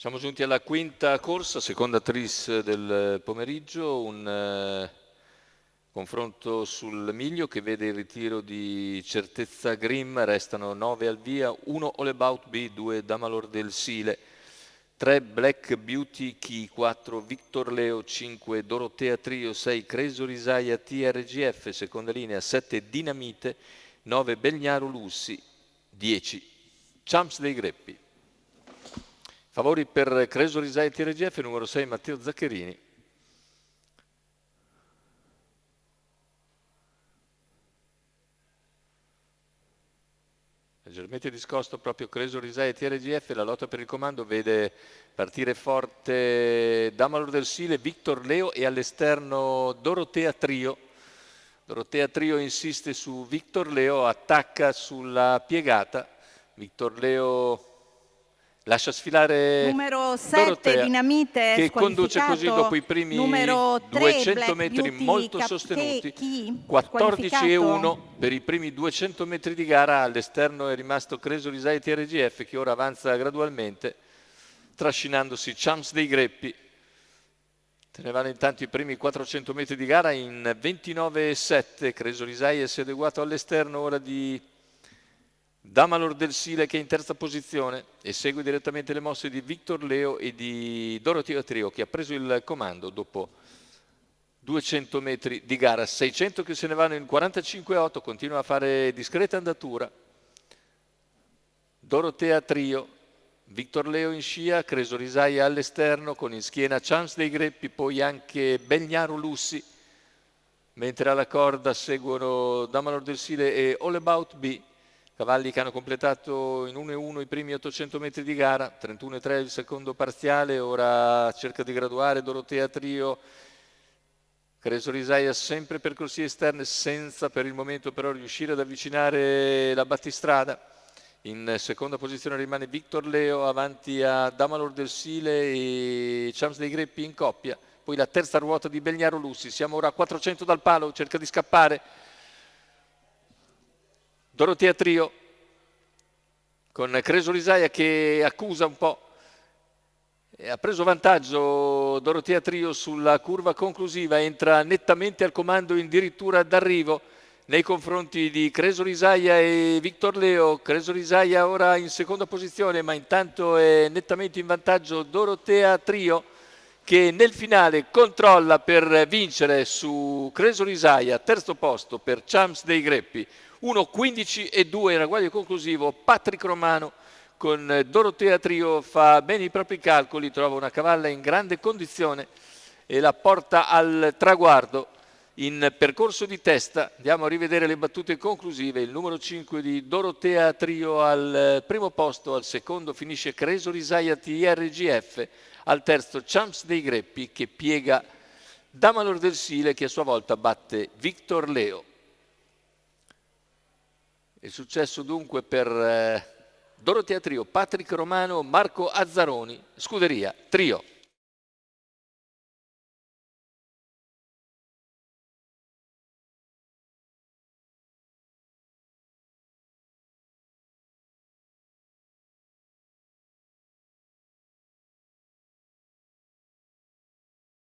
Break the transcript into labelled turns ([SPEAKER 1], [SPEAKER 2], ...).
[SPEAKER 1] Siamo giunti alla quinta corsa, seconda tris del pomeriggio, un confronto sul miglio che vede il ritiro di Certezza Grimm, restano 9 al via, 1 All About B, 2 Damalor del Sile, 3 Black Beauty Key, 4 Victor Leo, 5 Dorotea Trio, 6 Cresor Isaia TRGF, seconda linea, 7 Dinamite, 9 Belgnaro Lussi, 10 Champs dei Greppi. Favori per Cresor Isaia TRGF, numero 6 Matteo Zaccherini. Leggermente discosto proprio Cresor Isaia TRGF, la lotta per il comando vede partire forte Damalor del Sile, Victor Leo e all'esterno Dorotea Trio. Dorotea Trio insiste su Victor Leo, attacca sulla piegata, Victor Leo lascia sfilare
[SPEAKER 2] numero 7
[SPEAKER 1] Dorotea,
[SPEAKER 2] Dinamite
[SPEAKER 1] che conduce così dopo i primi
[SPEAKER 2] numero 3,
[SPEAKER 1] 200
[SPEAKER 2] Black
[SPEAKER 1] metri
[SPEAKER 2] Beauty,
[SPEAKER 1] molto sostenuti,
[SPEAKER 2] Key,
[SPEAKER 1] 14,1 per i primi 200 metri di gara. All'esterno è rimasto Cresor Isaia TRGF che ora avanza gradualmente trascinandosi Champs dei Greppi. Se ne vanno intanto i primi 400 metri di gara in 29,7. Cresor Isaia si è adeguato all'esterno ora di Damalor del Sile che è in terza posizione e segue direttamente le mosse di Victor Leo e di Dorotea Trio che ha preso il comando dopo 200 metri di gara. 600 che se ne vanno in 45,8, continua a fare discreta andatura. Dorotea Trio, Victor Leo in scia, Cresor Isaia all'esterno con in schiena Chance dei Greppi, poi anche Belgnaro Lussi, mentre alla corda seguono Damalor del Sile e All About B. Cavalli che hanno completato in 1,1 i primi 800 metri di gara, 31,3 il secondo parziale, ora cerca di graduare Dorotea Trio, Cresor Isaia sempre percorsi esterne senza per il momento però riuscire ad avvicinare la battistrada. In seconda posizione rimane Victor Leo avanti a Damalor del Sile e Champs dei Greppi in coppia, poi la terza ruota di Belgnaro Lussi, siamo ora a 400 dal palo, cerca di scappare Dorotea Trio con Cresor Isaia che accusa un po', ha preso vantaggio Dorotea Trio sulla curva conclusiva, entra nettamente al comando addirittura d'arrivo nei confronti di Cresor Isaia e Victor Leo. Cresor Isaia ora in seconda posizione, ma intanto è nettamente in vantaggio Dorotea Trio che nel finale controlla per vincere su Cresor Isaia, terzo posto per Champs dei Greppi, 1,15,2 il ragguaglio conclusivo. Patrick Romano con Dorotea Trio fa bene i propri calcoli, trova una cavalla in grande condizione e la porta al traguardo in percorso di testa. Andiamo a rivedere le battute conclusive. Il numero 5 di Dorotea Trio al primo posto, al secondo finisce Cresor Isaia TRGF, al terzo Champs dei Greppi che piega Damalor del Sile che a sua volta batte Victor Leo. Il successo dunque per Dorotea Trio, Patrick Romano, Marco Azzaroni, Scuderia Trio.